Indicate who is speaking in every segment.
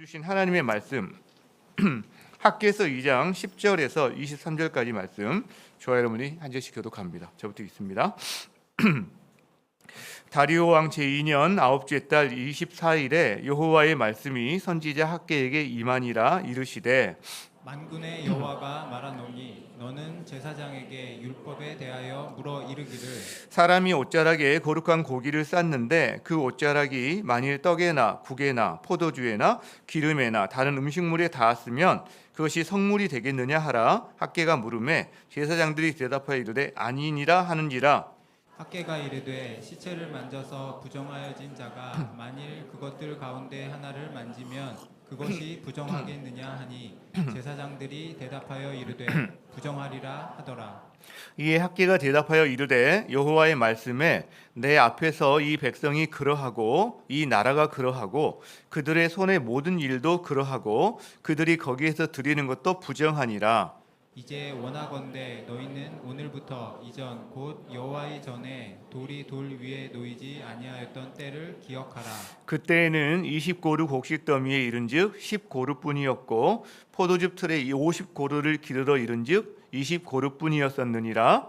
Speaker 1: 주신 하나님의 말씀 학개서 2장 10절에서 23절까지 말씀 저와 여러분이 한 절씩 교독합니다. 저부터 읽습니다. 다리오 왕 제2년 아홉째 달 24일에 여호와의 말씀이 선지자 학개에게 임하니라. 이르시되
Speaker 2: 만군의 여호와가 말하노니 너는 제사장에게 율법에 대하여 물어 이르기를
Speaker 1: 사람이 옷자락에 거룩한 고기를 쌌는데 그 옷자락이 만일 떡에나 국에나 포도주에나 기름에나 다른 음식물에 닿았으면 그것이 성물이 되겠느냐 하라. 학개가 물음에 제사장들이 대답하여 이르되 아니니라 하는지라.
Speaker 2: 학개가 이르되 시체를 만져서 부정하여진 자가 만일 그것들 가운데 하나를 만지면 그것이 부정하겠느냐 하니 제사장들이 대답하여 이르되 부정하리라 하더라.
Speaker 1: 이에 학개가 대답하여 이르되 여호와의 말씀에 내 앞에서 이 백성이 그러하고 이 나라가 그러하고 그들의 손의 모든 일도 그러하고 그들이 거기에서 드리는 것도 부정하니라.
Speaker 2: 이제 원하건대 너희는 오늘부터 이전 곧 여호와의 전에 돌이 돌 위에 놓이지 아니하였던 때를 기억하라.
Speaker 1: 그때에는 20고루 곡식 더미에 이른즉 10고루뿐이었고 포도즙 틀에 50고루를 기르러 이른즉 20고루뿐이었었느니라.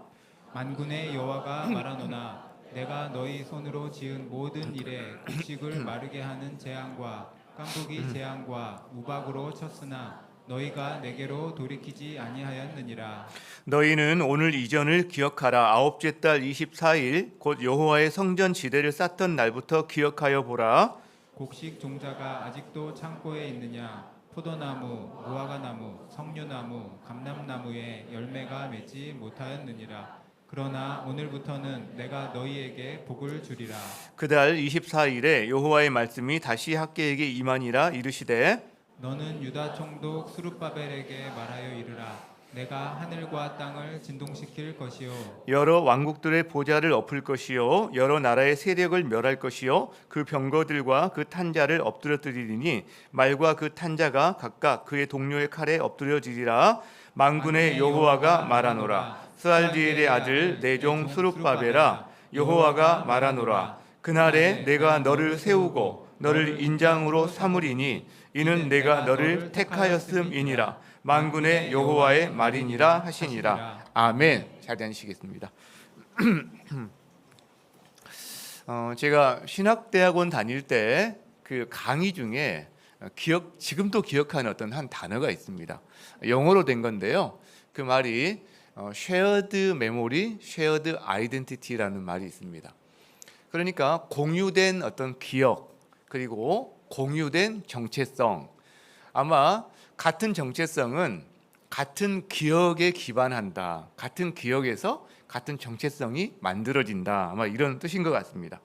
Speaker 2: 만군의 여호와가 말하노나 내가 너희 손으로 지은 모든 일에 곡식을 마르게 하는 재앙과 깐부기 재앙과 우박으로 쳤으나 너희가 내게로 돌이키지 아니하였느니라.
Speaker 1: 너희는 오늘 이전을 기억하라. 아홉째 달 24일 곧 여호와의 성전 지대를 쌓던 날부터 기억하여 보라.
Speaker 2: 곡식 종자가 아직도 창고에 있느냐? 포도나무, 무화과나무, 석류나무, 감람나무에 열매가 맺지 못하였느니라. 그러나 오늘부터는 내가 너희에게 복을 주리라.
Speaker 1: 그달 24일에 여호와의 말씀이 다시 학개에게 임하니라. 이르시되
Speaker 2: 너는 유다 총독 스룹바벨에게 말하여 이르라. 내가 하늘과 땅을 진동시킬 것이요
Speaker 1: 여러 왕국들의 보좌를 엎을 것이요 여러 나라의 세력을 멸할 것이요 그 병거들과 그 탄자를 엎드려뜨리리니 말과 그 탄자가 각각 그의 동료의 칼에 엎드려지리라. 만군의 여호와가 말하노라. 스알디엘의 아들 내 종 스룹바벨아 여호와가 말하노라. 그날에 내가 너를 세우고 너를 인장으로 삼으리니 이는 내가 너를 택하였음이니라. 만군의 여호와의 말이니라 하시니라. 아멘. 잘 앉으시겠습니다. 제가 신학대학원 다닐 때 그 강의 중에 지금도 기억하는 어떤 한 단어가 있습니다. 영어로 된 건데요. 그 말이 shared memory, shared identity라는 말이 있습니다. 그러니까 공유된 어떤 기억 그리고 공유된 정체성. 아마 같은 정체성은 같은 기억에 기반한다. 같은 기억에서 같은 정체성이 만들어진다. 아마 이런 뜻인 것 같습니다.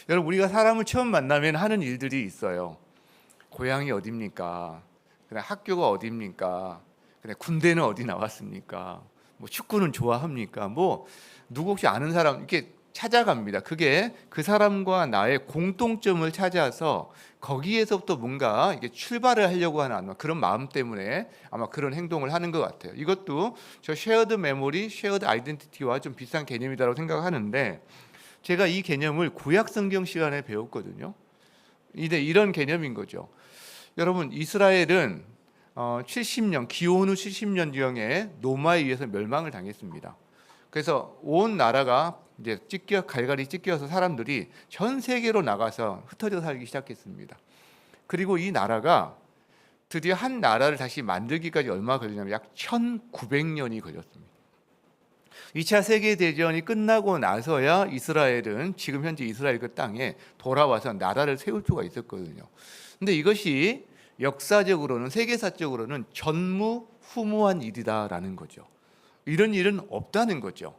Speaker 1: 여러분, 우리가 사람을 처음 만나면 하는 일들이 있어요. 고향이 어디입니까? 그다음 학교가 어디입니까? 그다음 군대는 어디 나왔습니까? 뭐 축구는 좋아합니까? 뭐 누구 혹시 아는 사람 이렇게 찾아갑니다. 그게 그 사람과 나의 공통점을 찾아서 거기에서부터 뭔가 이게 출발을 하려고 하는 아마 그런 마음 때문에 아마 그런 행동을 하는 것 같아요. 이것도 저 쉐어드 메모리, 쉐어드 아이덴티티와 좀 비슷한 개념이다라고 생각하는데 제가 이 개념을 구약 성경 시간에 배웠거든요. 이런 개념인 거죠. 여러분, 이스라엘은 70년 기원 후 70년경에 노마에 의해서 멸망을 당했습니다. 그래서 온 나라가 이제 갈갈이 찢겨서 사람들이 전 세계로 나가서 흩어져 살기 시작했습니다. 그리고 이 나라가 드디어 한 나라를 다시 만들기까지 얼마 걸리냐면 약 1900년이 걸렸습니다. 2차 세계대전이 끝나고 나서야 이스라엘은 지금 현재 이스라엘 그 땅에 돌아와서 나라를 세울 수가 있었거든요. 근데 이것이 역사적으로는 세계사적으로는 전무후무한 일이다라는 거죠. 이런 일은 없다는 거죠.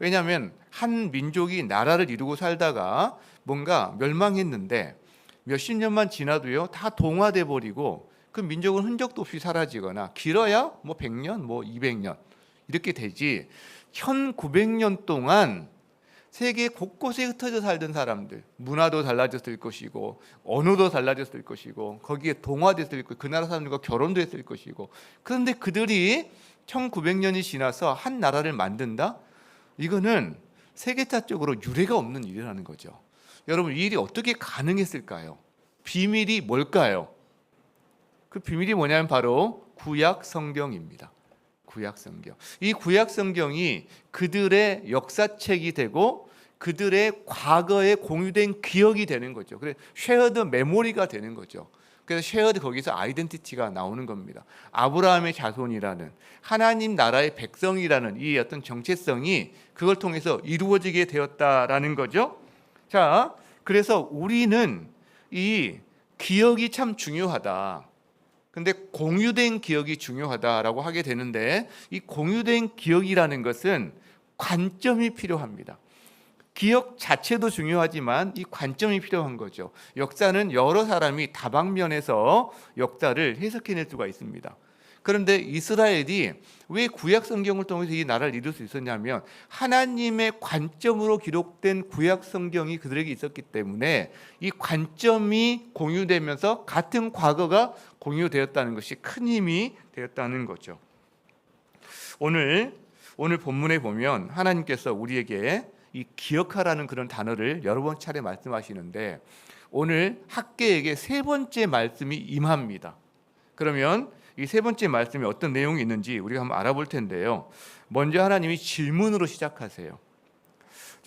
Speaker 1: 왜냐하면 한 민족이 나라를 이루고 살다가 뭔가 멸망했는데 몇십 년만 지나도요 다 동화돼 버리고 그 민족은 흔적도 없이 사라지거나 길어야 뭐 100년, 뭐 200년 이렇게 되지 1900년 동안 세계 곳곳에 흩어져 살던 사람들 문화도 달라졌을 것이고 언어도 달라졌을 것이고 거기에 동화됐을 것이고 그 나라 사람들과 결혼도 했을 것이고 그런데 그들이 1900년이 지나서 한 나라를 만든다? 이거는 세계사적으로 유례가 없는 일이라는 거죠. 여러분, 이 일이 어떻게 가능했을까요? 비밀이 뭘까요? 그 비밀이 뭐냐면 바로 구약 성경입니다. 구약 성경. 이 구약 성경이 그들의 역사책이 되고 그들의 과거에 공유된 기억이 되는 거죠. 그래서 쉐어드 메모리가 되는 거죠. 그래서 쉐어드 거기서 아이덴티티가 나오는 겁니다. 아브라함의 자손이라는 하나님 나라의 백성이라는 이 어떤 정체성이 그걸 통해서 이루어지게 되었다라는 거죠. 자, 그래서 우리는 이 기억이 참 중요하다. 근데 공유된 기억이 중요하다라고 하게 되는데 이 공유된 기억이라는 것은 관점이 필요합니다. 기억 자체도 중요하지만 이 관점이 필요한 거죠. 역사는 여러 사람이 다방면에서 역사를 해석해낼 수가 있습니다. 그런데 이스라엘이 왜 구약 성경을 통해서 이 나라를 이룰 수 있었냐면 하나님의 관점으로 기록된 구약 성경이 그들에게 있었기 때문에 이 관점이 공유되면서 같은 과거가 공유되었다는 것이 큰 힘이 되었다는 거죠. 오늘 본문에 보면 하나님께서 우리에게 이 기억하라는 그런 단어를 여러 번 차례 말씀하시는데 오늘 학계에게 세 번째 말씀이 임합니다. 그러면 이 세 번째 말씀이 어떤 내용이 있는지 우리가 한번 알아볼 텐데요. 먼저 하나님이 질문으로 시작하세요.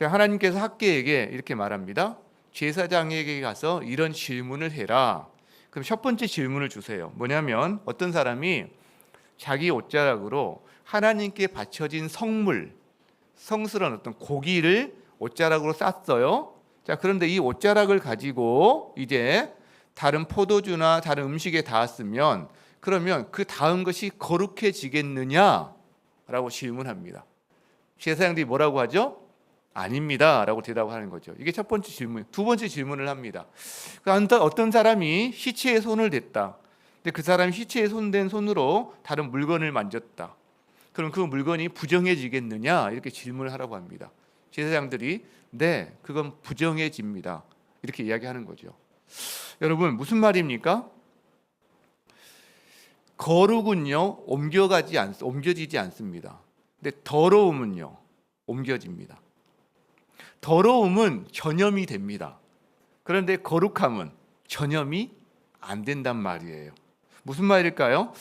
Speaker 1: 하나님께서 학계에게 이렇게 말합니다. 제사장에게 가서 이런 질문을 해라. 그럼 첫 번째 질문을 주세요. 뭐냐면 어떤 사람이 자기 옷자락으로 하나님께 바쳐진 성스러운 어떤 고기를 옷자락으로 쌌어요. 자, 그런데 이 옷자락을 가지고 이제 다른 포도주나 다른 음식에 닿았으면 그러면 그 닿은 것이 거룩해지겠느냐라고 질문합니다. 제사장들이 뭐라고 하죠? 아닙니다라고 대답하는 거죠. 이게 첫 번째 질문. 두 번째 질문을 합니다. 어떤 사람이 시체에 손을 댔다. 근데 그 사람이 시체에 손댄 손으로 다른 물건을 만졌다. 그럼 그 물건이 부정해지겠느냐 이렇게 질문을 하라고 합니다. 제사장들이 네, 그건 부정해집니다. 이렇게 이야기하는 거죠. 여러분 무슨 말입니까? 거룩은요 옮겨지지 않습니다. 근데 더러움은요 옮겨집니다. 더러움은 전염이 됩니다. 그런데 거룩함은 전염이 안 된단 말이에요. 무슨 말일까요?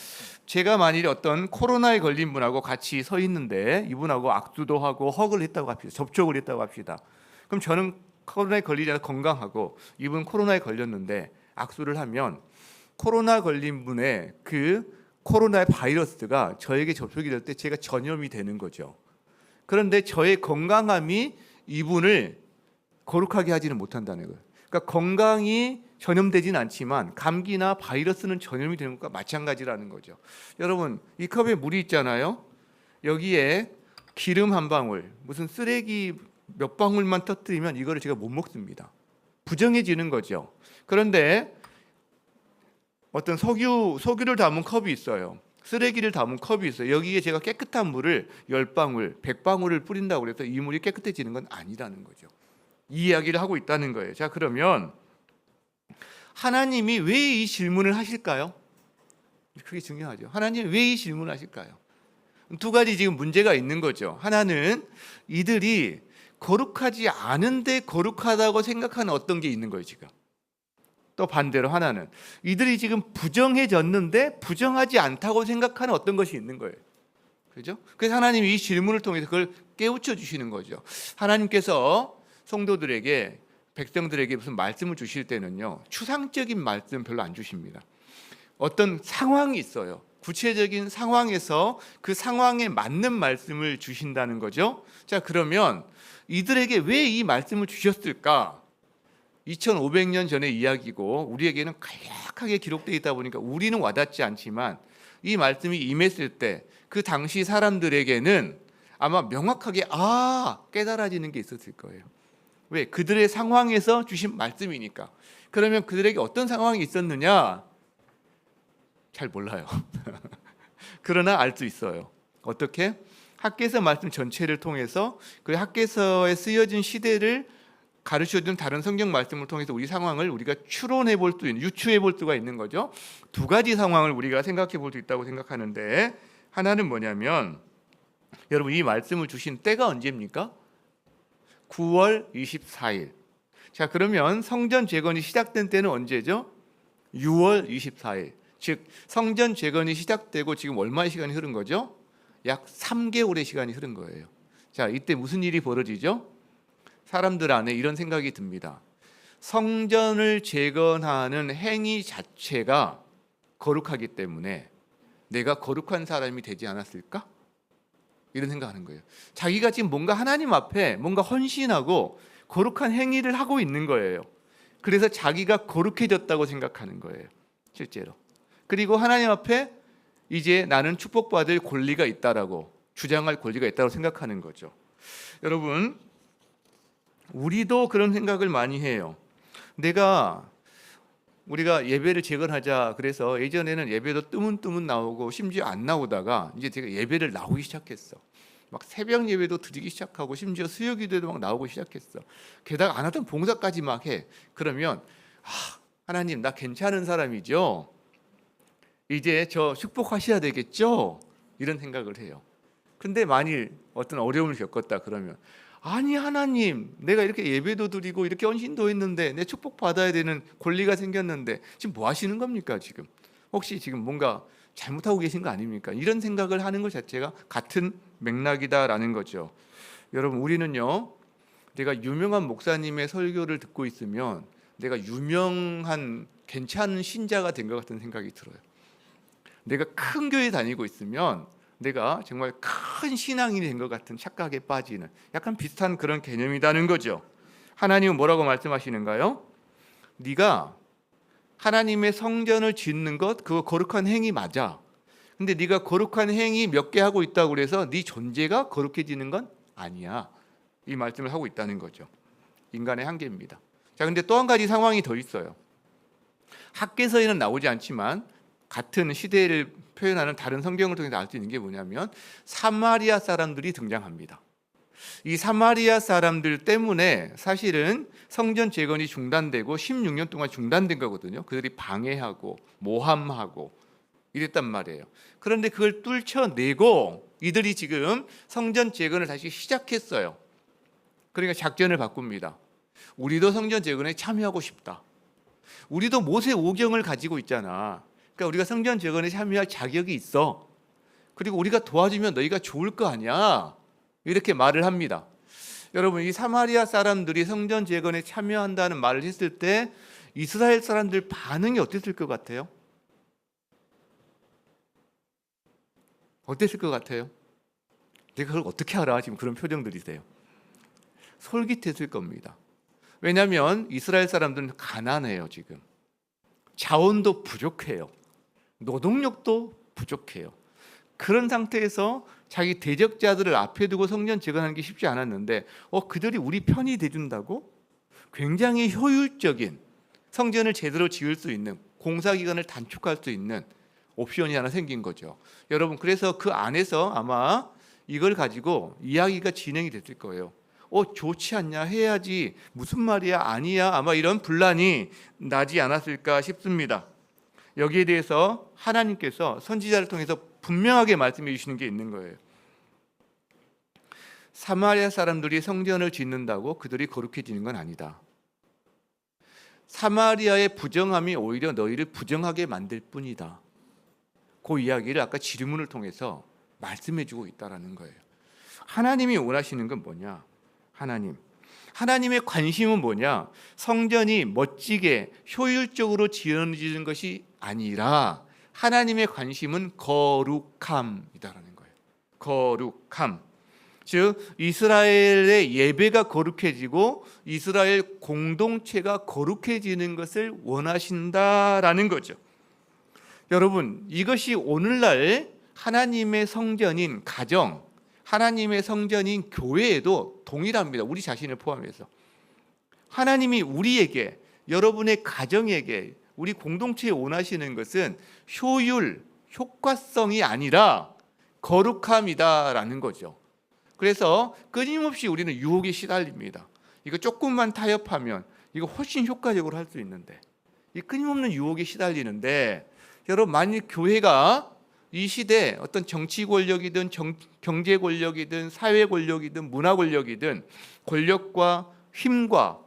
Speaker 1: 제가 만일에 어떤 코로나에 걸린 분하고 같이 서 있는데 이분하고 악수도 하고 허그를 했다고 합시다. 접촉을 했다고 합시다. 그럼 저는 코로나에 걸리지 않아 건강하고 이분 코로나에 걸렸는데 악수를 하면 코로나 걸린 분의 그 코로나 바이러스가 저에게 접촉이 될 때 제가 전염이 되는 거죠. 그런데 저의 건강함이 이분을 거룩하게 하지는 못한다는 거예요. 그러니까 건강이 전염되지는 않지만 감기나 바이러스는 전염이 되는 것과 마찬가지라는 거죠. 여러분 이 컵에 물이 있잖아요. 여기에 기름 한 방울, 무슨 쓰레기 몇 방울만 터뜨리면 이거를 제가 못 먹습니다. 부정해지는 거죠. 그런데 어떤 석유를 담은 컵이 있어요. 쓰레기를 담은 컵이 있어요. 여기에 제가 깨끗한 물을 10방울, 100방울을 뿌린다고 해서 이 물이 깨끗해지는 건 아니라는 거죠. 이 이야기를 하고 있다는 거예요. 자, 그러면 하나님이 왜 이 질문을 하실까요? 그게 중요하죠. 하나님이 왜 이 질문을 하실까요? 두 가지 지금 문제가 있는 거죠. 하나는 이들이 거룩하지 않은데 거룩하다고 생각하는 어떤 게 있는 거예요, 지금. 또 반대로 하나는 이들이 지금 부정해졌는데 부정하지 않다고 생각하는 어떤 것이 있는 거예요. 그죠? 그래서 하나님이 이 질문을 통해서 그걸 깨우쳐 주시는 거죠. 하나님께서 성도들에게 백성들에게 무슨 말씀을 주실 때는요. 추상적인 말씀 별로 안 주십니다. 어떤 상황이 있어요. 구체적인 상황에서 그 상황에 맞는 말씀을 주신다는 거죠. 자, 그러면 이들에게 왜 이 말씀을 주셨을까? 2500년 전의 이야기고 우리에게는 간략하게 기록되어 있다 보니까 우리는 와닿지 않지만 이 말씀이 임했을 때 그 당시 사람들에게는 아마 명확하게 깨달아지는 게 있었을 거예요. 왜? 그들의 상황에서 주신 말씀이니까. 그러면 그들에게 어떤 상황이 있었느냐? 잘 몰라요. 그러나 알 수 있어요. 어떻게? 학개서 말씀 전체를 통해서 그 학개서에 쓰여진 시대를 가르쳐준 다른 성경 말씀을 통해서 우리 상황을 우리가 추론해 볼 수 있는, 유추해 볼 수가 있는 거죠. 두 가지 상황을 우리가 생각해 볼 수 있다고 생각하는데 하나는 뭐냐면 여러분 이 말씀을 주신 때가 언제입니까? 9월 24일. 자, 그러면 성전 재건이 시작된 때는 언제죠? 6월 24일. 즉 성전 재건이 시작되고 지금 얼마의 시간이 흐른 거죠? 약 3개월의 시간이 흐른 거예요. 자, 이때 무슨 일이 벌어지죠? 사람들 안에 이런 생각이 듭니다. 성전을 재건하는 행위 자체가 거룩하기 때문에 내가 거룩한 사람이 되지 않았을까? 이런 생각하는 거예요. 자기가 지금 뭔가 하나님 앞에 뭔가 헌신하고 거룩한 행위를 하고 있는 거예요. 그래서 자기가 거룩해졌다고 생각하는 거예요, 실제로. 그리고 하나님 앞에 이제 나는 축복받을 권리가 있다라고 주장할 권리가 있다고 생각하는 거죠. 여러분, 우리도 그런 생각을 많이 해요. 우리가 예배를 재건하자 그래서 예전에는 예배도 뜨문뜨문 나오고 심지어 안 나오다가 이제 제가 예배를 나오기 시작했어. 막 새벽 예배도 드리기 시작하고 심지어 수요 기도에도 막 나오고 시작했어. 게다가 안 하던 봉사까지 막 해. 그러면 하나님 나 괜찮은 사람이죠. 이제 저 축복하셔야 되겠죠. 이런 생각을 해요. 근데 만일 어떤 어려움을 겪었다 그러면 아니 하나님 내가 이렇게 예배도 드리고 이렇게 헌신도 했는데 내 축복 받아야 되는 권리가 생겼는데 지금 뭐 하시는 겁니까 지금? 혹시 지금 뭔가 잘못하고 계신 거 아닙니까? 이런 생각을 하는 것 자체가 같은 맥락이다라는 거죠. 여러분, 우리는요, 내가 유명한 목사님의 설교를 듣고 있으면 내가 유명한 괜찮은 신자가 된 것 같은 생각이 들어요. 내가 큰 교회 다니고 있으면 내가 정말 큰 신앙인이 된 것 같은 착각에 빠지는 약간 비슷한 그런 개념이라는 거죠. 하나님은 뭐라고 말씀하시는가요? 네가 하나님의 성전을 짓는 것 그거 거룩한 행위 맞아. 근데 네가 거룩한 행위 몇 개 하고 있다고 그래서 네 존재가 거룩해지는 건 아니야. 이 말씀을 하고 있다는 거죠. 인간의 한계입니다. 자, 근데 또 한 가지 상황이 더 있어요. 학계서에는 나오지 않지만 같은 시대를 표현하는 다른 성경을 통해서 알 수 있는 게 뭐냐면 사마리아 사람들이 등장합니다. 이 사마리아 사람들 때문에 사실은 성전 재건이 중단되고 16년 동안 중단된 거거든요. 그들이 방해하고 모함하고 이랬단 말이에요. 그런데 그걸 뚫쳐내고 이들이 지금 성전 재건을 다시 시작했어요. 그러니까 작전을 바꿉니다. 우리도 성전 재건에 참여하고 싶다. 우리도 모세 오경을 가지고 있잖아. 그러니까 우리가 성전 재건에 참여할 자격이 있어. 그리고 우리가 도와주면 너희가 좋을 거 아니야. 이렇게 말을 합니다. 여러분, 이 사마리아 사람들이 성전 재건에 참여한다는 말을 했을 때 이스라엘 사람들 반응이 어땠을 것 같아요? 어땠을 것 같아요? 내가 그걸 어떻게 알아? 지금 그런 표정들이세요. 솔깃했을 겁니다. 왜냐하면 이스라엘 사람들은 가난해요. 지금 자원도 부족해요. 노동력도 부족해요. 그런 상태에서 자기 대적자들을 앞에 두고 성전 재건하는 게 쉽지 않았는데 그들이 우리 편이 돼준다고? 굉장히 효율적인 성전을 제대로 지을 수 있는 공사기간을 단축할 수 있는 옵션이 하나 생긴 거죠. 여러분, 그래서 그 안에서 아마 이걸 가지고 이야기가 진행이 됐을 거예요. 좋지 않냐, 해야지, 무슨 말이야, 아니야, 아마 이런 분란이 나지 않았을까 싶습니다. 여기에 대해서 하나님께서 선지자를 통해서 분명하게 말씀해 주시는 게 있는 거예요. 사마리아 사람들이 성전을 짓는다고 그들이 거룩해지는 건 아니다. 사마리아의 부정함이 오히려 너희를 부정하게 만들 뿐이다. 그 이야기를 아까 질문을 통해서 말씀해 주고 있다는 거예요. 하나님이 원하시는 건 뭐냐? 하나님의 관심은 뭐냐? 성전이 멋지게 효율적으로 지어지는 것이 아니라 하나님의 관심은 거룩함이다라는 거예요. 거룩함. 즉 이스라엘의 예배가 거룩해지고 이스라엘 공동체가 거룩해지는 것을 원하신다라는 거죠. 여러분, 이것이 오늘날 하나님의 성전인 가정, 하나님의 성전인 교회에도 동일합니다. 우리 자신을 포함해서. 하나님이 우리에게, 여러분의 가정에게, 우리 공동체에 원하시는 것은 효율, 효과성이 아니라 거룩함이다라는 거죠. 그래서 끊임없이 우리는 유혹에 시달립니다. 이거 조금만 타협하면 이거 훨씬 효과적으로 할 수 있는데, 이 끊임없는 유혹에 시달리는데, 여러분, 만일 교회가 이 시대에 어떤 정치 권력이든 경제 권력이든 사회 권력이든 문화 권력이든 권력과 힘과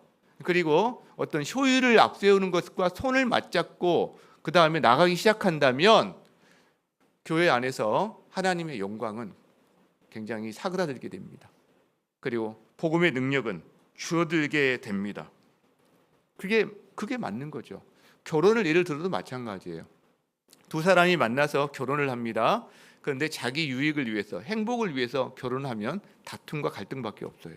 Speaker 1: 그리고 어떤 효율을 앞세우는 것과 손을 맞잡고 그 다음에 나가기 시작한다면 교회 안에서 하나님의 영광은 굉장히 사그라들게 됩니다. 그리고 복음의 능력은 줄어들게 됩니다. 그게 맞는 거죠. 결혼을 예를 들어도 마찬가지예요. 두 사람이 만나서 결혼을 합니다. 그런데 자기 유익을 위해서, 행복을 위해서 결혼하면 다툼과 갈등밖에 없어요.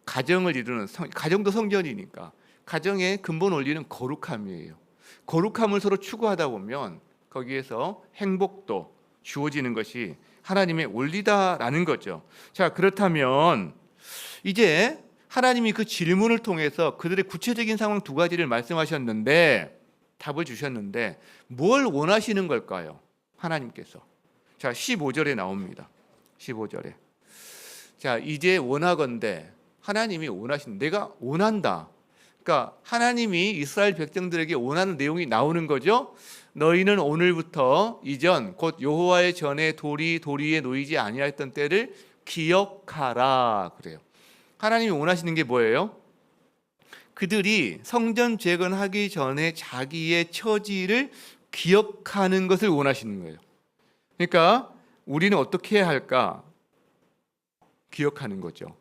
Speaker 1: 가정을 이루는 가정도 성전이니까 가정의 근본 원리는 거룩함이에요. 거룩함을 서로 추구하다 보면 거기에서 행복도 주어지는 것이 하나님의 원리다라는 거죠. 자, 그렇다면 이제 하나님이 그 질문을 통해서 그들의 구체적인 상황 두 가지를 말씀하셨는데, 답을 주셨는데 뭘 원하시는 걸까요? 하나님께서. 자, 15절에 나옵니다. 15절에. 자, 이제 원하건대, 하나님이 원하신, 내가 원한다. 그러니까 하나님이 이스라엘 백성들에게 원하는 내용이 나오는 거죠. 너희는 오늘부터 이전 곧 여호와의 전에 도리 위에 놓이지 아니하였던 때를 기억하라 그래요. 하나님이 원하시는 게 뭐예요? 그들이 성전 재건하기 전에 자기의 처지를 기억하는 것을 원하시는 거예요. 그러니까 우리는 어떻게 해야 할까? 기억하는 거죠.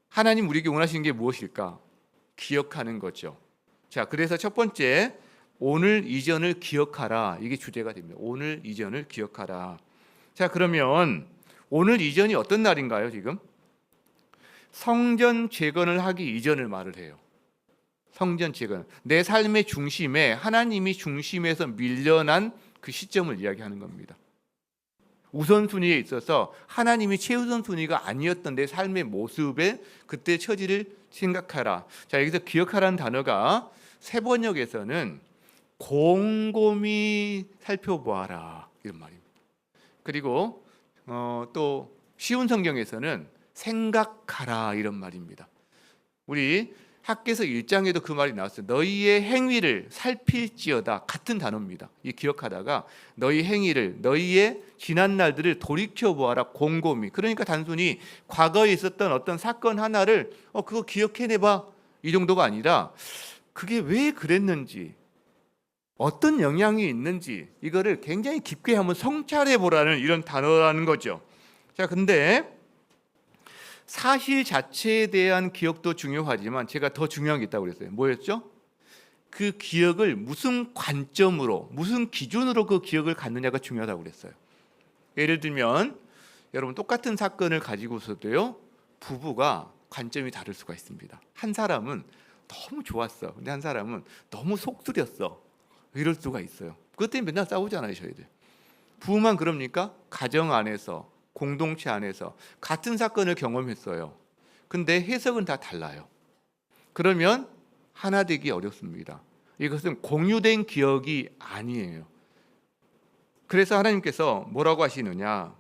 Speaker 1: 하나님 우리에게 원하시는 게 무엇일까? 기억하는 거죠. 자, 그래서 첫 번째, 오늘 이전을 기억하라. 이게 주제가 됩니다. 오늘 이전을 기억하라. 자, 그러면 오늘 이전이 어떤 날인가요, 지금? 성전 재건을 하기 이전을 말을 해요. 성전 재건. 내 삶의 중심에 하나님이 중심에서 밀려난 그 시점을 이야기하는 겁니다. 우선순위에 있어서 하나님이 최우선순위가 아니었던 내 삶의 모습에 그때 처지를 생각하라. 자, 여기서 기억하라는 단어가 새 번역에서는 곰곰이 살펴보아라 이런 말입니다. 그리고 또 쉬운 성경에서는 생각하라 이런 말입니다. 우리 학개서 1장에도 그 말이 나왔어요. 너희의 행위를 살필지어다. 같은 단어입니다. 이 기억하다가 너희 행위를, 너희의 지난 날들을 돌이켜보아라. 곰곰이. 그러니까 단순히 과거에 있었던 어떤 사건 하나를 그거 기억해내봐 이 정도가 아니라 그게 왜 그랬는지, 어떤 영향이 있는지 이거를 굉장히 깊게 한번 성찰해보라는 이런 단어라는 거죠. 자, 근데 사실 자체에 대한 기억도 중요하지만 제가 더 중요한 게 있다고 그랬어요. 뭐였죠? 그 기억을 무슨 관점으로, 무슨 기준으로 그 기억을 갖느냐가 중요하다고 그랬어요. 예를 들면 여러분 똑같은 사건을 가지고서도요, 부부가 관점이 다를 수가 있습니다. 한 사람은 너무 좋았어. 근데 한 사람은 너무 속쓰렸어. 이럴 수가 있어요. 그것 때문에 맨날 싸우잖아요, 저희들. 부부만 그럽니까? 가정 안에서, 공동체 안에서 같은 사건을 경험했어요. 근데 해석은 다 달라요. 그러면 하나 되기 어렵습니다. 이것은 공유된 기억이 아니에요. 그래서 하나님께서 뭐라고 하시느냐?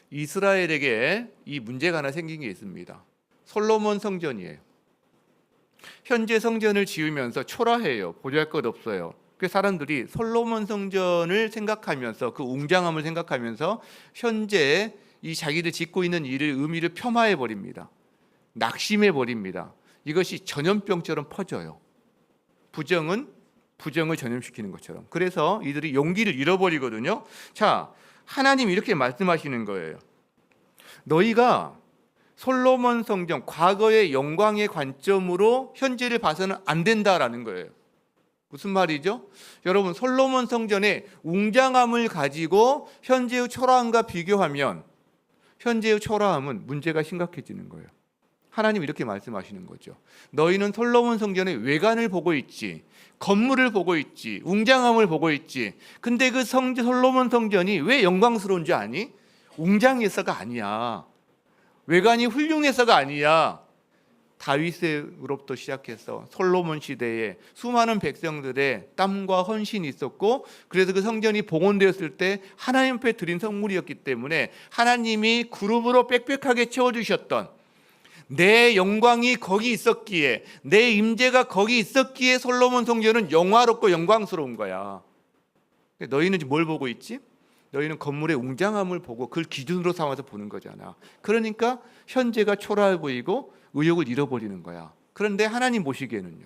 Speaker 1: 이스라엘에게 이 문제가 하나 생긴 게 있습니다. 솔로몬 성전이에요. 현재 성전을 지으면서 초라해요. 보잘것없어요. 그 사람들이 솔로몬 성전을 생각하면서 그 웅장함을 생각하면서 현재 이 자기들 짓고 있는 일을 의미를 폄하해 버립니다. 낙심해 버립니다. 이것이 전염병처럼 퍼져요. 부정은 부정을 전염시키는 것처럼. 그래서 이들이 용기를 잃어버리거든요. 자, 하나님이 이렇게 말씀하시는 거예요. 너희가 솔로몬 성전 과거의 영광의 관점으로 현재를 봐서는 안 된다라는 거예요. 무슨 말이죠? 여러분, 솔로몬 성전의 웅장함을 가지고 현재의 초라함과 비교하면 현재의 초라함은 문제가 심각해지는 거예요. 하나님 이렇게 말씀하시는 거죠. 너희는 솔로몬 성전의 외관을 보고 있지, 건물을 보고 있지, 웅장함을 보고 있지. 근데 그 솔로몬 성전이 왜 영광스러운지 아니? 웅장해서가 아니야. 외관이 훌륭해서가 아니야. 다윗으로부터 시작해서 솔로몬 시대에 수많은 백성들의 땀과 헌신이 있었고, 그래서 그 성전이 봉헌되었을 때 하나님 앞에 드린 선물이었기 때문에 하나님이 그룹으로 빽빽하게 채워주셨던 내 영광이 거기 있었기에, 내 임재가 거기 있었기에 솔로몬 성전은 영화롭고 영광스러운 거야. 너희는 뭘 보고 있지? 너희는 건물의 웅장함을 보고 그걸 기준으로 삼아서 보는 거잖아. 그러니까 현재가 초라해 보이고 의욕을 잃어버리는 거야. 그런데 하나님 보시기에는요,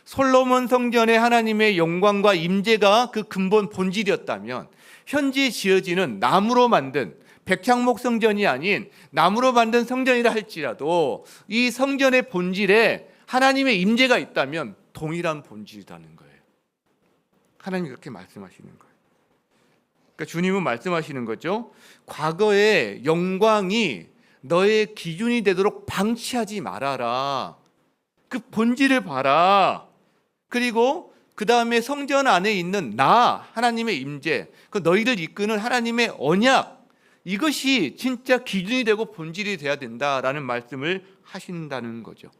Speaker 1: 솔로몬 성전에 하나님의 영광과 임재가 그 근본 본질이었다면 현재 지어지는 나무로 만든 백향목 성전이 아닌 나무로 만든 성전이라 할지라도 이 성전의 본질에 하나님의 임재가 있다면 동일한 본질이라는 거예요. 하나님이 그렇게 말씀하시는 거예요. 그러니까 주님은 말씀하시는 거죠. 과거의 영광이 너의 기준이 되도록 방치하지 말아라. 그 본질을 봐라. 그리고 그 다음에 성전 안에 있는 나, 하나님의 임재, 그 너희를 이끄는 하나님의 언약, 이것이 진짜 기준이 되고 본질이 돼야 된다라는 말씀을 하신다는 거죠.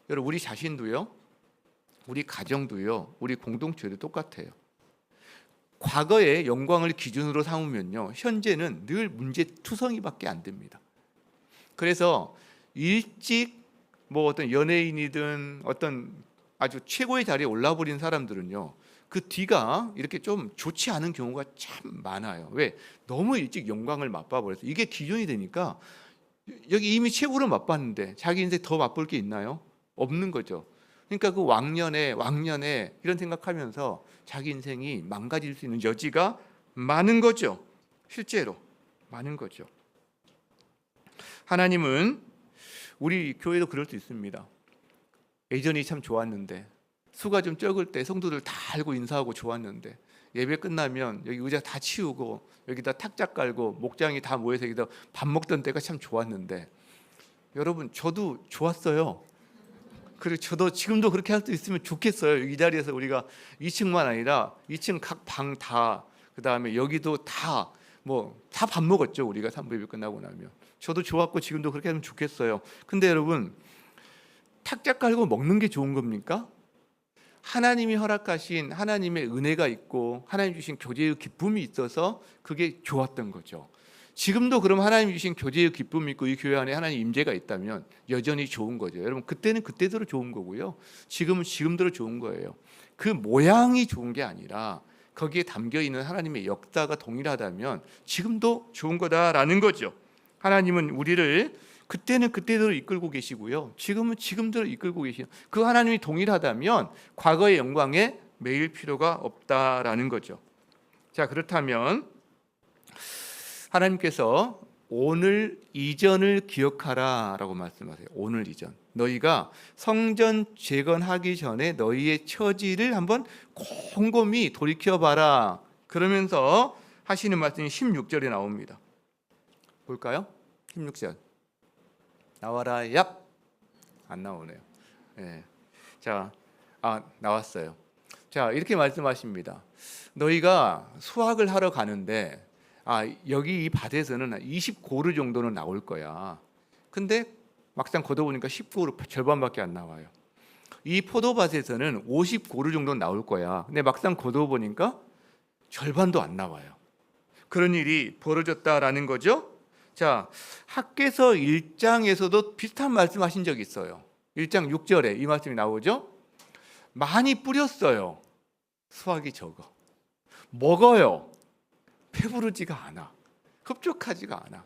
Speaker 1: 여러분, 우리 자신도요, 우리 가정도요, 우리 공동체도 똑같아요. 과거의 영광을 기준으로 삼으면요, 현재는 늘 문제투성이밖에 안 됩니다. 그래서 일찍 뭐 어떤 연예인이든 어떤 아주 최고의 자리에 올라버린 사람들은요, 그 뒤가 이렇게 좀 좋지 않은 경우가 참 많아요. 왜? 너무 일찍 영광을 맛봐버려서 이게 기준이 되니까 여기 이미 최고로 맛봤는데 자기 인생 더 맛볼 게 있나요? 없는 거죠. 그러니까 그 왕년에 이런 생각하면서 자기 인생이 망가질 수 있는 여지가 많은 거죠. 실제로 많은 거죠. 하나님은 우리 교회도 그럴 수 있습니다. 예전이 참 좋았는데, 수가 좀 적을 때 성도들 다 알고 인사하고 좋았는데, 예배 끝나면 여기 의자 다 치우고 여기다 탁자 깔고 목장이 다 모여서 여기다 밥 먹던 때가 참 좋았는데, 여러분, 저도 좋았어요. 그리고 저도 지금도 그렇게 할 수 있으면 좋겠어요. 이 자리에서 우리가 2층만 아니라 2층 각 방 다, 그 다음에 여기도 다 밥 먹었죠. 우리가 3부 예배 끝나고 나면. 저도 좋았고 지금도 그렇게 하면 좋겠어요. 근데 여러분, 탁자 깔고 먹는 게 좋은 겁니까? 하나님이 허락하신 하나님의 은혜가 있고 하나님 주신 교제의 기쁨이 있어서 그게 좋았던 거죠. 지금도 그럼 하나님 주신 교제의 기쁨이 있고 이 교회 안에 하나님 임재가 있다면 여전히 좋은 거죠. 여러분, 그때는 그때대로 좋은 거고요, 지금은 지금대로 좋은 거예요. 그 모양이 좋은 게 아니라 거기에 담겨있는 하나님의 역사가 동일하다면 지금도 좋은 거다라는 거죠. 하나님은 우리를 그때는 그때대로 이끌고 계시고요, 지금은 지금대로 이끌고 계시는 그 하나님이 동일하다면 과거의 영광에 매일 필요가 없다라는 거죠. 자, 그렇다면 하나님께서 오늘 이전을 기억하라 라고 말씀하세요. 오늘 이전, 너희가 성전 재건하기 전에 너희의 처지를 한번 곰곰이 돌이켜봐라, 그러면서 하시는 말씀이 16절에 나옵니다. 볼까요? 16절 나와라. 얍! 안 나오네요. 네. 자, 나왔어요. 자, 이렇게 말씀하십니다. 너희가 수확을 하러 가는데 여기 이 밭에서는 20고루 정도는 나올 거야. 근데 막상 걷어보니까 10고루, 절반밖에 안 나와요. 이 포도밭에서는 50고루 정도 나올 거야. 근데 막상 걷어보니까 절반도 안 나와요. 그런 일이 벌어졌다라는 거죠. 자, 학개서 1장에서도 비슷한 말씀하신 적이 있어요. 1장 6절에 이 말씀이 나오죠. 많이 뿌렸어요. 수확이 적어. 먹어요. 배부르지가 않아. 흡족하지가 않아.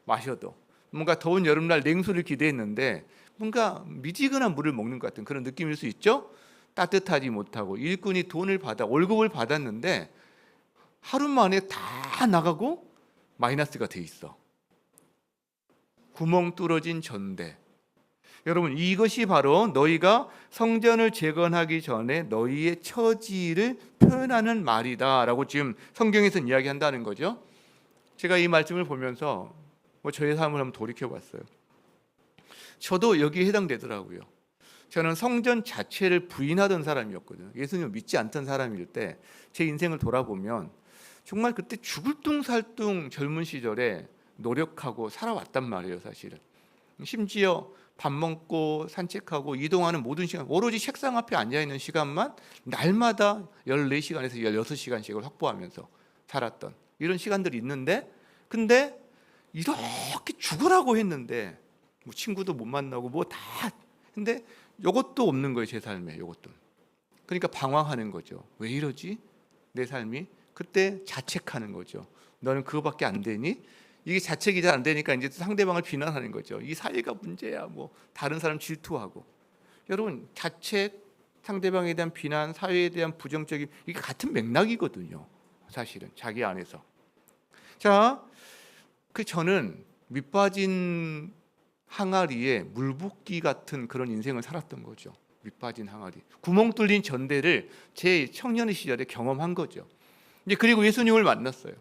Speaker 1: 마셔도 뭔가 더운 여름날 냉수를 기대했는데 뭔가 미지근한 물을 먹는 것 같은 그런 느낌일 수 있죠. 따뜻하지 못하고 일꾼이 월급을 받았는데 하루 만에 다 나가고 마이너스가 돼 있어. 구멍 뚫어진 전대. 여러분, 이것이 바로 너희가 성전을 재건하기 전에 너희의 처지를 표현하는 말이다라고 지금 성경에서 이야기한다는 거죠. 제가 이 말씀을 보면서 저의 삶을 한번 돌이켜봤어요. 저도 여기에 해당되더라고요. 저는 성전 자체를 부인하던 사람이었거든요. 예수님을 믿지 않던 사람일 때 제 인생을 돌아보면 정말 그때 죽을 둥살둥 젊은 시절에 노력하고 살아왔단 말이에요. 사실은 심지어 밥 먹고 산책하고 이동하는 모든 시간 오로지 책상 앞에 앉아있는 시간만 날마다 14시간에서 16시간씩을 확보하면서 살았던 이런 시간들이 있는데, 근데 이렇게 죽으라고 했는데 친구도 못 만나고 다 근데 이것도 없는 거예요. 제 삶에 이것도. 그러니까 방황하는 거죠. 왜 이러지? 내 삶이. 그때 자책하는 거죠. 너는 그거밖에 안 되니? 이게 자책이 잘 안 되니까 이제 상대방을 비난하는 거죠. 이 사이가 문제야. 다른 사람 질투하고. 여러분, 자책, 상대방에 대한 비난, 사회에 대한 부정적인, 이게 같은 맥락이거든요. 사실은 자기 안에서. 자, 저는 밑빠진 항아리에 물붓기 같은 그런 인생을 살았던 거죠. 밑빠진 항아리, 구멍 뚫린 전대를 제 청년 시절에 경험한 거죠. 이제 그리고 예수님을 만났어요.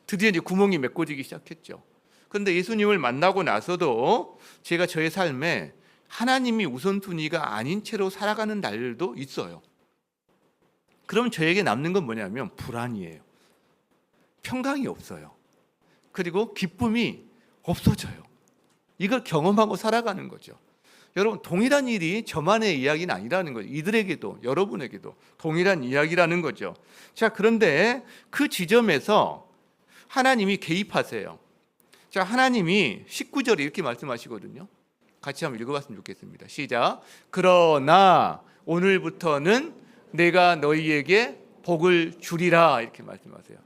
Speaker 1: 드디어 이제 구멍이 메꿔지기 시작했죠. 그런데 예수님을 만나고 나서도 제가 저의 삶에 하나님이 우선순위가 아닌 채로 살아가는 날도 있어요. 그럼 저에게 남는 건 뭐냐면 불안이에요. 평강이 없어요. 그리고 기쁨이 없어져요. 이걸 경험하고 살아가는 거죠. 여러분, 동일한 일이 저만의 이야기는 아니라는 거죠. 이들에게도, 여러분에게도 동일한 이야기라는 거죠. 자, 그런데 그 지점에서 하나님이 개입하세요. 자, 하나님이 19절에 이렇게 말씀하시거든요. 같이 한번 읽어봤으면 좋겠습니다. 시작. 그러나 오늘부터는 내가 너희에게 복을 주리라, 이렇게 말씀하세요.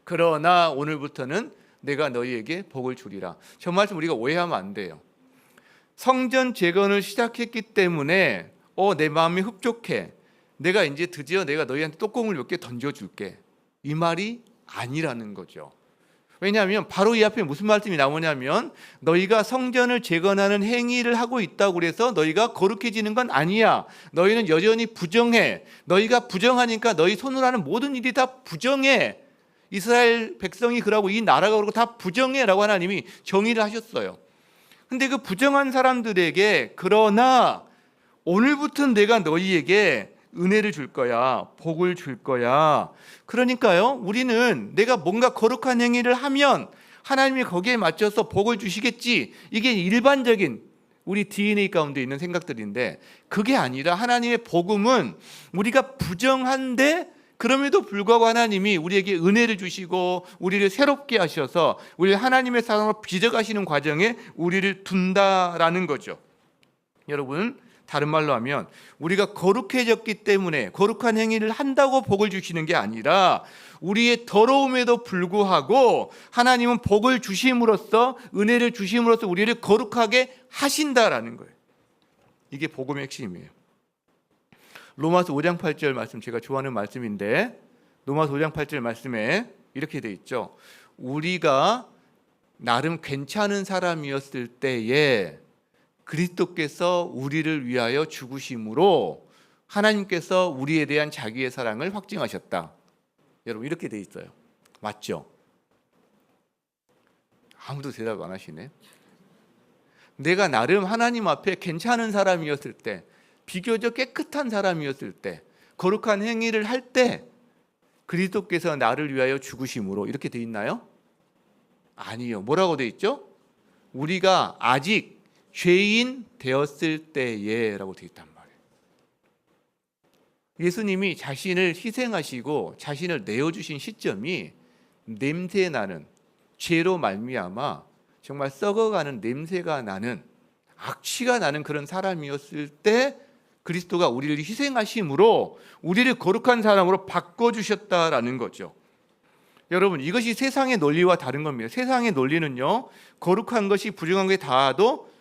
Speaker 1: 그러나 오늘부터는 내가 너희에게 복을 주리라. 저 말씀 우리가 오해하면 안 돼요. 성전 재건을 시작했기 때문에 내 마음이 흡족해, 내가 이제 드디어 내가 너희한테 떡공을 몇 개 던져줄게, 이 말이 아니라는 거죠. 왜냐하면 바로 이 앞에 무슨 말씀이 나오냐면 너희가 성전을 재건하는 행위를 하고 있다고 그래서 너희가 거룩해지는 건 아니야. 너희는 여전히 부정해. 너희가 부정하니까 너희 손으로 하는 모든 일이 다 부정해. 이스라엘 백성이 그러고 이 나라가 그러고 다 부정해라고 하나님이 정의를 하셨어요. 근데 그 부정한 사람들에게 그러나 오늘부터 내가 너희에게 은혜를 줄 거야, 복을 줄 거야. 그러니까요, 우리는 내가 뭔가 거룩한 행위를 하면 하나님이 거기에 맞춰서 복을 주시겠지, 이게 일반적인 우리 DNA 가운데 있는 생각들인데, 그게 아니라 하나님의 복음은 우리가 부정한데 그럼에도 불구하고 하나님이 우리에게 은혜를 주시고 우리를 새롭게 하셔서 우리를 하나님의 사랑으로 빚어가시는 과정에 우리를 둔다라는 거죠. 여러분, 다른 말로 하면 우리가 거룩해졌기 때문에 거룩한 행위를 한다고 복을 주시는 게 아니라 우리의 더러움에도 불구하고 하나님은 복을 주심으로써, 은혜를 주심으로써 우리를 거룩하게 하신다라는 거예요. 이게 복음의 핵심이에요. 로마서 5장 8절 말씀, 제가 좋아하는 말씀인데, 로마서 5장 8절 말씀에 이렇게 돼 있죠. 우리가 나름 괜찮은 사람이었을 때에 그리스도께서 우리를 위하여 죽으심으로 하나님께서 우리에 대한 자기의 사랑을 확증하셨다. 여러분, 이렇게 돼 있어요. 맞죠? 아무도 대답 안 하시네. 내가 나름 하나님 앞에 괜찮은 사람이었을 때, 비교적 깨끗한 사람이었을 때, 거룩한 행위를 할 때 그리스도께서 나를 위하여 죽으심으로, 이렇게 돼 있나요? 아니요. 뭐라고 돼 있죠? 우리가 아직 죄인 되었을 때에 라고 되어 있단 말이에요. 예수님이 자신을 희생하시고 자신을 내어주신 시점이 냄새나는, 죄로 말미암아 정말 썩어가는 냄새가 나는, 악취가 나는 그런 사람이었을 때 그리스도가 우리를 희생하심으로 우리를 거룩한 사람으로 바꿔주셨다라는 거죠. 여러분, 이것이 세상의 논리와 다른 겁니다. 세상의 논리는요, 거룩한 것이 부정한 게 닿아도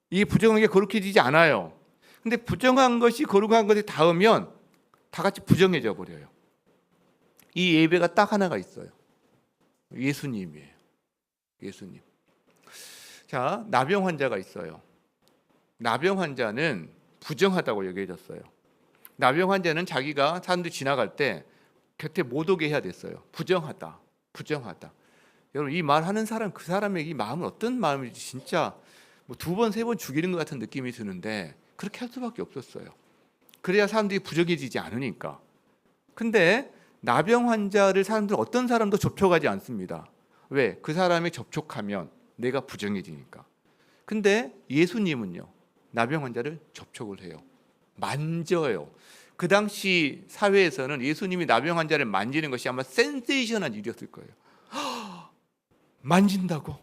Speaker 1: 이 부정한 게 거룩해지지 않아요. 근데 부정한 것이 거룩한 것에 닿으면 다 같이 부정해져 버려요. 이 예배가 딱 하나가 있어요. 예수님이에요. 예수님. 자, 나병 환자가 있어요. 나병 환자는 부정하다고 여겨졌어요. 나병 환자는 자기가 사람들이 지나갈 때 곁에 못 오게 해야 됐어요. 부정하다, 부정하다. 여러분, 이 말하는 사람, 그 사람에게 이 마음은 어떤 마음인지 진짜 뭐 2번, 3번 죽이는 것 같은 느낌이 드는데 그렇게 할 수밖에 없었어요. 그래야 사람들이 부정해지지 않으니까. 근데 나병 환자를 사람들은 어떤 사람도 접촉하지 않습니다. 왜? 그 사람이 접촉하면 내가 부정해지니까. 근데 예수님은요, 나병 환자를 접촉을 해요. 만져요. 그 당시 사회에서는 예수님이 나병 환자를 만지는 것이 아마 센세이션한 일이었을 거예요. 만진다고?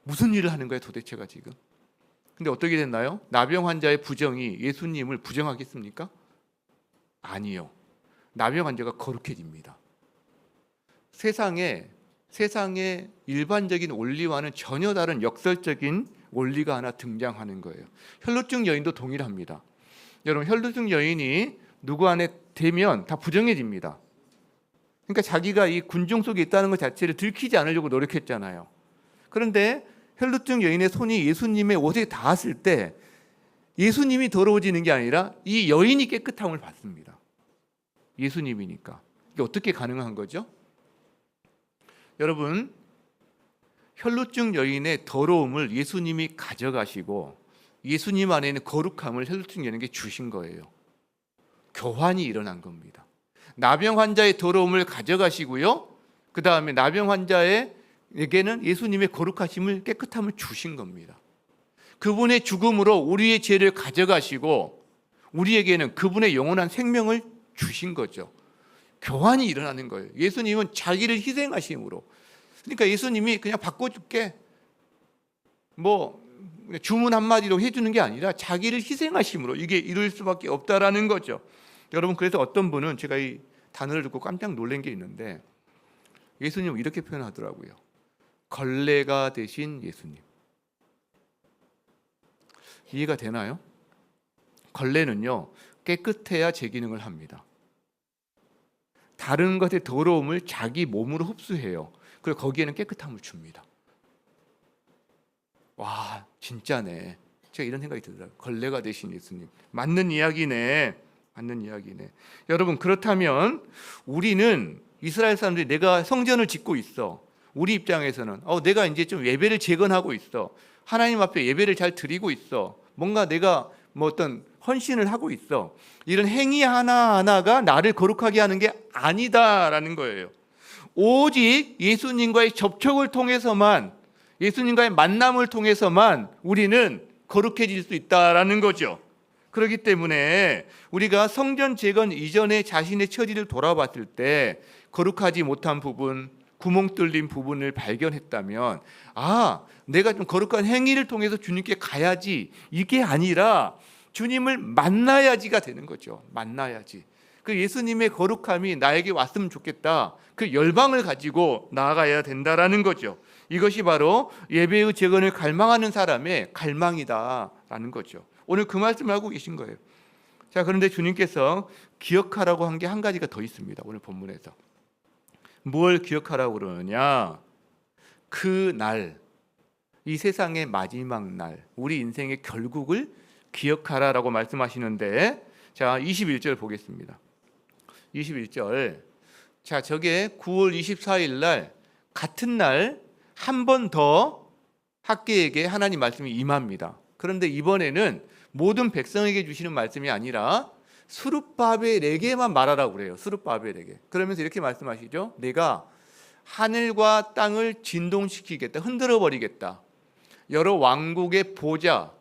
Speaker 1: 무슨 일을 하는 거예요 도대체가 지금? 근데 어떻게 됐나요? 나병 환자의 부정이 예수님을 부정하겠습니까? 아니요. 나병 환자가 거룩해집니다. 세상에 일반적인 원리와는 전혀 다른 역설적인 원리가 하나 등장하는 거예요. 혈루증 여인도 동일합니다. 여러분 혈루증 여인이 누구 안에 되면 다 부정해집니다. 그러니까 자기가 이 군중 속에 있다는 것 자체를 들키지 않으려고 노력했잖아요. 그런데 혈루증 여인의 손이 예수님의 옷에 닿았을 때 예수님이 더러워지는 게 아니라 이 여인이 깨끗함을 받습니다. 예수님이니까. 이게 어떻게 가능한 거죠? 여러분, 혈루증 여인의 더러움을 예수님이 가져가시고 예수님 안에 있는 거룩함을 혈루증 여인에게 주신 거예요. 교환이 일어난 겁니다. 나병 환자의 더러움을 가져가시고요, 그 다음에 나병 환자에게는 예수님의 거룩하심을, 깨끗함을 주신 겁니다. 그분의 죽음으로 우리의 죄를 가져가시고 우리에게는 그분의 영원한 생명을 주신 거죠. 교환이 일어나는 거예요. 예수님은 자기를 희생하심으로. 그러니까 예수님이 그냥 바꿔줄게, 뭐 주문 한마디로 해주는 게 아니라 자기를 희생하심으로 이게 이룰 수밖에 없다라는 거죠. 여러분, 그래서 어떤 분은 제가 이 단어를 듣고 깜짝 놀란 게 있는데 예수님은 이렇게 표현하더라고요. 걸레가 되신 예수님. 이해가 되나요? 걸레는요, 깨끗해야 제 기능을 합니다. 다른 것의 더러움을 자기 몸으로 흡수해요. 그리고 거기에는 깨끗함을 줍니다. 와, 진짜네. 제가 이런 생각이 들더라고요. 걸레가 되신 예수님. 맞는 이야기네. 맞는 이야기네. 여러분, 그렇다면 우리는 이스라엘 사람들이 내가 성전을 짓고 있어. 우리 입장에서는 내가 이제 좀 예배를 재건하고 있어. 하나님 앞에 예배를 잘 드리고 있어. 뭔가 내가 뭐 어떤 헌신을 하고 있어. 이런 행위 하나하나가 나를 거룩하게 하는 게 아니다라는 거예요. 오직 예수님과의 접촉을 통해서만, 예수님과의 만남을 통해서만 우리는 거룩해질 수 있다라는 거죠. 그렇기 때문에 우리가 성전 재건 이전에 자신의 처지를 돌아봤을 때 거룩하지 못한 부분, 구멍 뚫린 부분을 발견했다면, 내가 좀 거룩한 행위를 통해서 주님께 가야지, 이게 아니라 주님을 만나야지가 되는 거죠. 만나야지. 그 예수님의 거룩함이 나에게 왔으면 좋겠다, 그 열방을 가지고 나아가야 된다라는 거죠. 이것이 바로 예배의 재건을 갈망하는 사람의 갈망이다라는 거죠. 오늘 그 말씀을 하고 계신 거예요. 자, 그런데 주님께서 기억하라고 한 게 한 가지가 더 있습니다. 오늘 본문에서. 뭘 기억하라고 그러느냐? 그 날, 이 세상의 마지막 날, 우리 인생의 결국을 기억하라라고 말씀하시는데, 자, 21절 보겠습니다. 21절. 자, 저게 9월 24일 날 같은 날 한 번 더 학계에게 하나님 말씀이 임합니다. 그런데 이번에는 모든 백성에게 주시는 말씀이 아니라 스룹바벨에게만 말하라고 그래요. 스룹바벨에게. 그러면서 이렇게 말씀하시죠. 내가 하늘과 땅을 진동시키겠다. 흔들어 버리겠다. 여러 왕국의 보좌,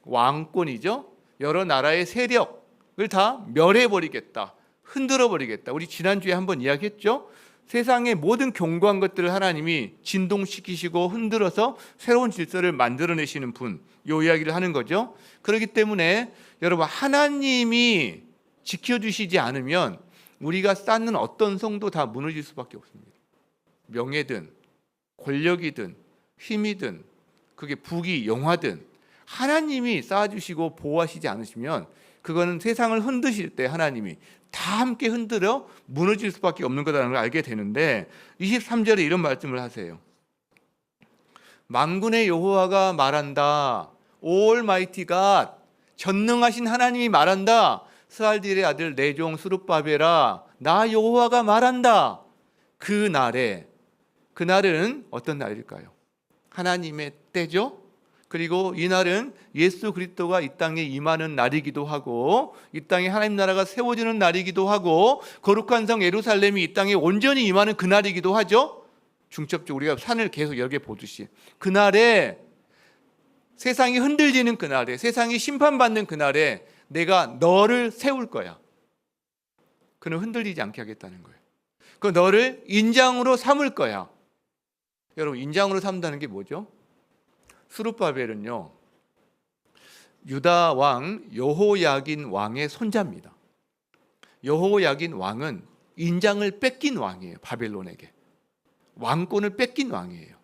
Speaker 1: 왕권이죠. 여러 나라의 세력을 다 멸해 버리겠다. 흔들어 버리겠다. 우리 지난주에 한번 이야기했죠. 세상의 모든 견고한 것들을 하나님이 진동시키시고 흔들어서 새로운 질서를 만들어내시는 분, 이 이야기를 하는 거죠. 그렇기 때문에 여러분, 하나님이 지켜주시지 않으면 우리가 쌓는 어떤 성도 다 무너질 수밖에 없습니다. 명예든 권력이든 힘이든 그게 부귀 영화든 하나님이 쌓아주시고 보호하시지 않으시면 그거는 세상을 흔드실 때 하나님이 다 함께 흔들어 무너질 수밖에 없는 거라는 걸 알게 되는데, 23절에 이런 말씀을 하세요. 만군의 여호와가 말한다. Almighty God, 전능하신 하나님이 말한다. 스알디엘의 아들 내 종 스룹바벨아, 나 여호와가 말한다. 그날은 어떤 날일까요? 하나님의 때죠. 그리고 이 날은 예수 그리스도가 이 땅에 임하는 날이기도 하고, 이 땅에 하나님 나라가 세워지는 날이기도 하고, 거룩한 성 예루살렘이 이 땅에 온전히 임하는 그날이기도 하죠. 중첩적으로 우리가 산을 계속 여러 개 보듯이 그날에, 세상이 흔들리는 그날에, 세상이 심판받는 그날에 내가 너를 세울 거야. 그는 흔들리지 않게 하겠다는 거예요. 그 너를 인장으로 삼을 거야. 여러분, 인장으로 삼다는 게 뭐죠? 스룹바벨은요, 유다 왕 여호야긴 왕의 손자입니다. 여호야긴 왕은 인장을 뺏긴 왕이에요. 바벨론에게 왕권을 뺏긴 왕이에요.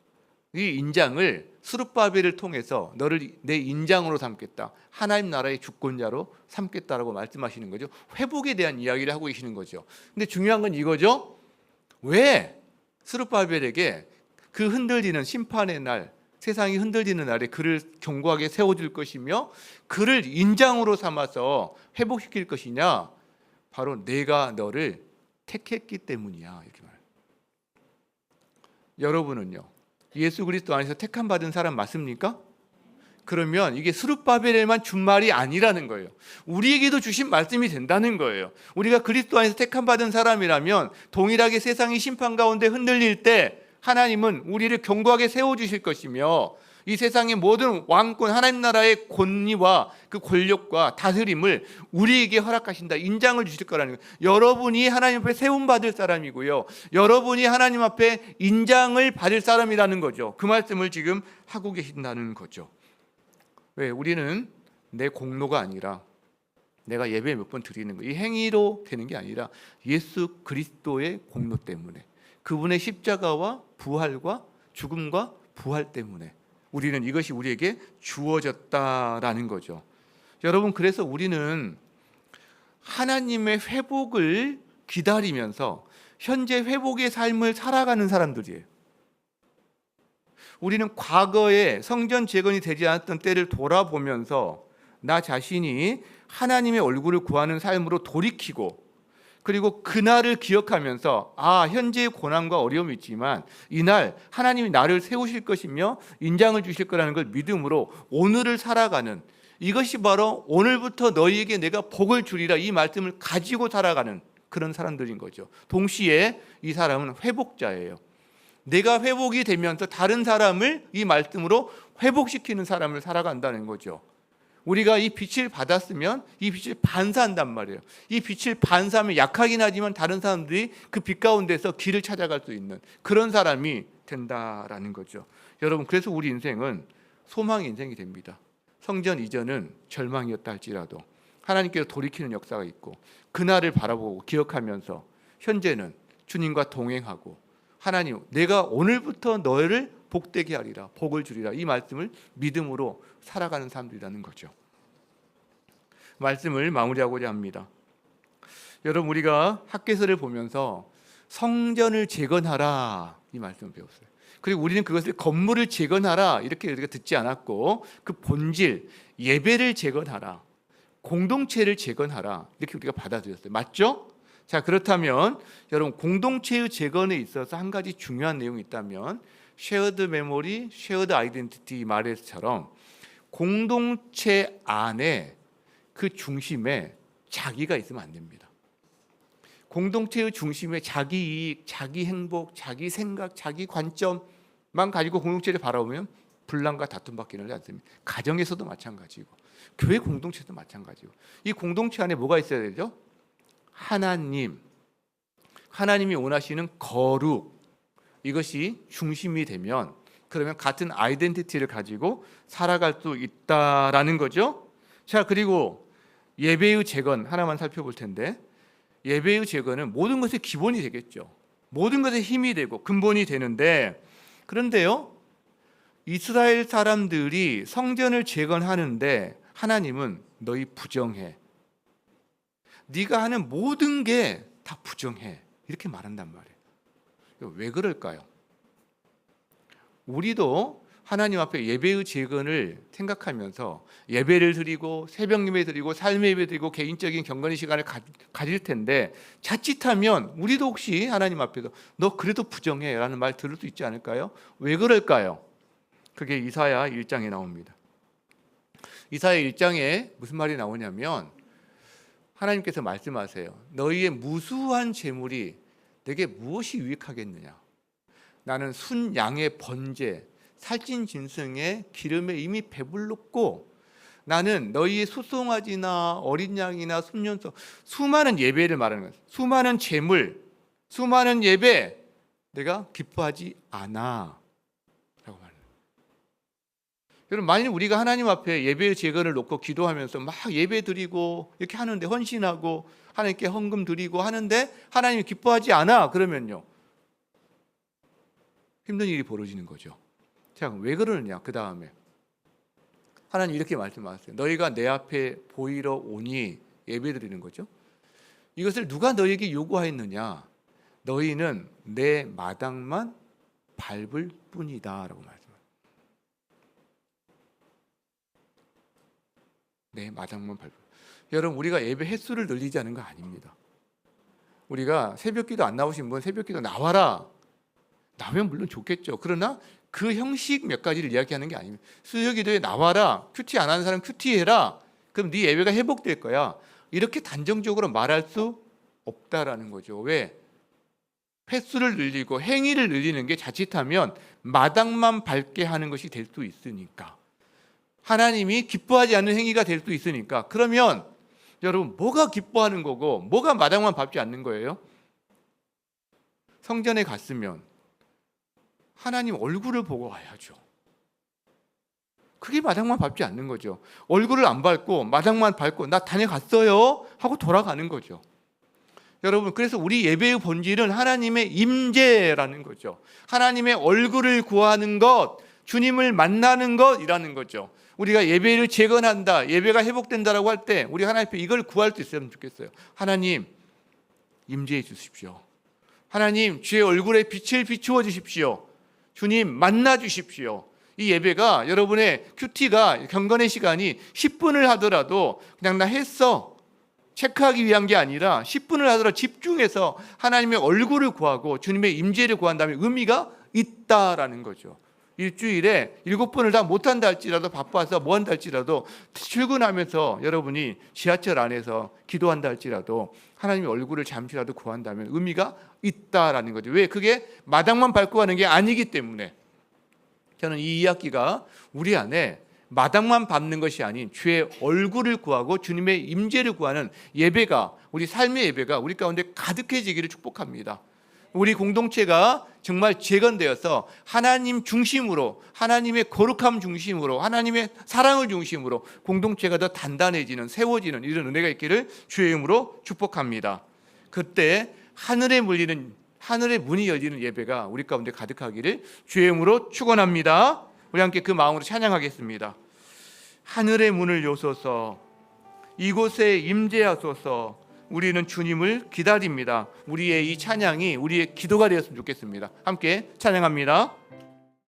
Speaker 1: 이 인장을 스룹바벨을 통해서 너를 내 인장으로 삼겠다. 하나님 나라의 주권자로 삼겠다라고 말씀하시는 거죠. 회복에 대한 이야기를 하고 계시는 거죠. 근데 중요한 건 이거죠. 왜 스룹바벨에게 그 흔들리는 심판의 날, 세상이 흔들리는 날에 그를 견고하게 세워줄 것이며 그를 인장으로 삼아서 회복시킬 것이냐? 바로 내가 너를 택했기 때문이야. 이렇게 말해요. 여러분은요, 예수 그리스도 안에서 택함 받은 사람 맞습니까? 그러면 이게 스룹바벨에만 준 말이 아니라는 거예요. 우리에게도 주신 말씀이 된다는 거예요. 우리가 그리스도 안에서 택함 받은 사람이라면 동일하게 세상이 심판 가운데 흔들릴 때 하나님은 우리를 견고하게 세워주실 것이며 이 세상의 모든 왕권, 하나님 나라의 권위와 그 권력과 다스림을 우리에게 허락하신다. 인장을 주실 거라는 거예요. 여러분이 하나님 앞에 세움받을 사람이고요. 여러분이 하나님 앞에 인장을 받을 사람이라는 거죠. 그 말씀을 지금 하고 계신다는 거죠. 왜? 우리는 내 공로가 아니라 내가 예배 몇 번 드리는 거, 이 행위로 되는 게 아니라 예수 그리스도의 공로 때문에, 그분의 십자가와 부활과 죽음과 부활 때문에 우리는 이것이 우리에게 주어졌다라는 거죠. 여러분, 그래서 우리는 하나님의 회복을 기다리면서 현재 회복의 삶을 살아가는 사람들이에요. 우리는 과거에 성전 재건이 되지 않았던 때를 돌아보면서 나 자신이 하나님의 얼굴을 구하는 삶으로 돌이키고, 그리고 그날을 기억하면서 현재의 고난과 어려움이 있지만 이날 하나님이 나를 세우실 것이며 인장을 주실 거라는 걸 믿음으로 오늘을 살아가는, 이것이 바로 오늘부터 너희에게 내가 복을 주리라, 이 말씀을 가지고 살아가는 그런 사람들인 거죠. 동시에 이 사람은 회복자예요. 내가 회복이 되면서 다른 사람을 이 말씀으로 회복시키는 사람을 살아간다는 거죠. 우리가 이 빛을 받았으면 이 빛을 반사한단 말이에요. 이 빛을 반사하면 약하긴 하지만 다른 사람들이 그 빛 가운데서 길을 찾아갈 수 있는 그런 사람이 된다라는 거죠. 여러분, 그래서 우리 인생은 소망의 인생이 됩니다. 성전 이전은 절망이었다 할지라도 하나님께로 돌이키는 역사가 있고, 그날을 바라보고 기억하면서 현재는 주님과 동행하고, 하나님 내가 오늘부터 너를 복되게 하리라, 복을 주리라, 이 말씀을 믿음으로 살아가는 사람들이라는 거죠. 말씀을 마무리하고자 합니다. 여러분, 우리가 학개서를 보면서 성전을 재건하라 이 말씀을 배웠어요. 그리고 우리는 그것을 건물을 재건하라 이렇게 우리가 듣지 않았고, 그 본질 예배를 재건하라, 공동체를 재건하라 이렇게 우리가 받아들였어요. 맞죠? 자, 그렇다면 여러분, 공동체의 재건에 있어서 한 가지 중요한 내용이 있다면 쉐어드 메모리, 쉐어드 아이덴티티 말에서처럼 공동체 안에 그 중심에 자기가 있으면 안 됩니다. 공동체의 중심에 자기 이익, 자기 행복, 자기 생각, 자기 관점만 가지고 공동체를 바라보면 분란과 다툼밖에 일어나지 않습니다. 가정에서도 마찬가지고 교회 공동체도 마찬가지고, 이 공동체 안에 뭐가 있어야 되죠? 하나님이 원하시는 거룩, 이것이 중심이 되면 그러면 같은 아이덴티티를 가지고 살아갈 수 있다라는 거죠. 자, 그리고 예배의 재건 하나만 살펴볼 텐데, 예배의 재건은 모든 것의 기본이 되겠죠. 모든 것의 힘이 되고 근본이 되는데, 그런데요, 이스라엘 사람들이 성전을 재건하는데 하나님은 너희 부정해, 네가 하는 모든 게 다 부정해, 이렇게 말한단 말이에요. 왜 그럴까요? 우리도 하나님 앞에 예배의 재건을 생각하면서 예배를 드리고 새벽 예배 드리고 삶의 예배 드리고 개인적인 경건의 시간을 가질 텐데, 자칫하면 우리도 혹시 하나님 앞에서 너 그래도 부정해 라는 말 들을 수 있지 않을까요? 왜 그럴까요? 그게 이사야 1장에 나옵니다. 이사야 1장에 무슨 말이 나오냐면 하나님께서 말씀하세요. 너희의 무수한 재물이 내게 무엇이 유익하겠느냐? 나는 순 양의 번제, 살찐 짐승의 기름에 이미 배불렀고, 나는 너희의 소송아지나 어린 양이나 순년소, 수많은 예배를 말하는 거예요. 수많은 재물, 수많은 예배 내가 기뻐하지 않아 라고 말해요. 여러분, 만일 우리가 하나님 앞에 예배의 재건을 놓고 기도하면서 막 예배 드리고 이렇게 하는데, 헌신하고 하나님께 헌금 드리고 하는데 하나님이 기뻐하지 않아, 그러면요 힘든 일이 벌어지는 거죠. 자, 왜 그러느냐? 그 다음에 하나님 이렇게 말씀하셨어요. 너희가 내 앞에 보이러 오니 예배드리는 거죠. 이것을 누가 너희에게 요구하였느냐? 너희는 내 마당만 밟을 뿐이다라고 말씀합니다. 내 마당만 밟을. 여러분, 우리가 예배 횟수를 늘리자는 거 아닙니다. 우리가 새벽기도 안 나오신 분 새벽기도 나와라. 나오면 물론 좋겠죠. 그러나 그 형식 몇 가지를 이야기하는 게 아닙니다. 수요기도에 나와라. 큐티 안 하는 사람 큐티해라. 그럼 네 예배가 회복될 거야. 이렇게 단정적으로 말할 수 없다라는 거죠. 왜? 횟수를 늘리고 행위를 늘리는 게 자칫하면 마당만 밟게 하는 것이 될 수 있으니까. 하나님이 기뻐하지 않는 행위가 될 수 있으니까. 그러면 여러분, 뭐가 기뻐하는 거고 뭐가 마당만 밟지 않는 거예요? 성전에 갔으면 하나님 얼굴을 보고 와야죠. 그게 마당만 밟지 않는 거죠. 얼굴을 안 밟고 마당만 밟고 나 다녀갔어요 하고 돌아가는 거죠. 여러분, 그래서 우리 예배의 본질은 하나님의 임재라는 거죠. 하나님의 얼굴을 구하는 것, 주님을 만나는 것이라는 거죠. 우리가 예배를 재건한다, 예배가 회복된다라고 할 때 우리 하나님 앞에 이걸 구할 수 있으면 좋겠어요. 하나님, 임재해 주십시오. 하나님, 주의 얼굴에 빛을 비추어 주십시오. 주님, 만나 주십시오. 이 예배가 여러분의 큐티가 경건의 시간이 10분을 하더라도 그냥 나 했어 체크하기 위한 게 아니라 10분을 하더라도 집중해서 하나님의 얼굴을 구하고 주님의 임재를 구한다면 의미가 있다라는 거죠. 일주일에 7번을 다 못한다 할지라도 바빠서 뭐 한다 할지라도 출근하면서 여러분이 지하철 안에서 기도한다 할지라도 하나님의 얼굴을 잠시라도 구한다면 의미가 있다라는 거죠. 왜? 그게 마당만 밟고 가는 게 아니기 때문에. 저는 이 이야기가 우리 안에 마당만 밟는 것이 아닌 주의 얼굴을 구하고 주님의 임재를 구하는 예배가, 우리 삶의 예배가 우리 가운데 가득해지기를 축복합니다. 우리 공동체가 정말 재건되어서 하나님 중심으로, 하나님의 거룩함 중심으로, 하나님의 사랑을 중심으로 공동체가 더 단단해지는, 세워지는 이런 은혜가 있기를 주의 이름으로 축복합니다. 그때 하늘의 문이 열리는 예배가 우리 가운데 가득하기를 주의 이름으로 축원합니다. 우리 함께 그 마음으로 찬양하겠습니다. 하늘의 문을 여소서, 이곳에 임재하소서. 우리는 주님을 기다립니다. 우리의 이 찬양이 우리의 기도가 되었으면 좋겠습니다. 함께 찬양합니다.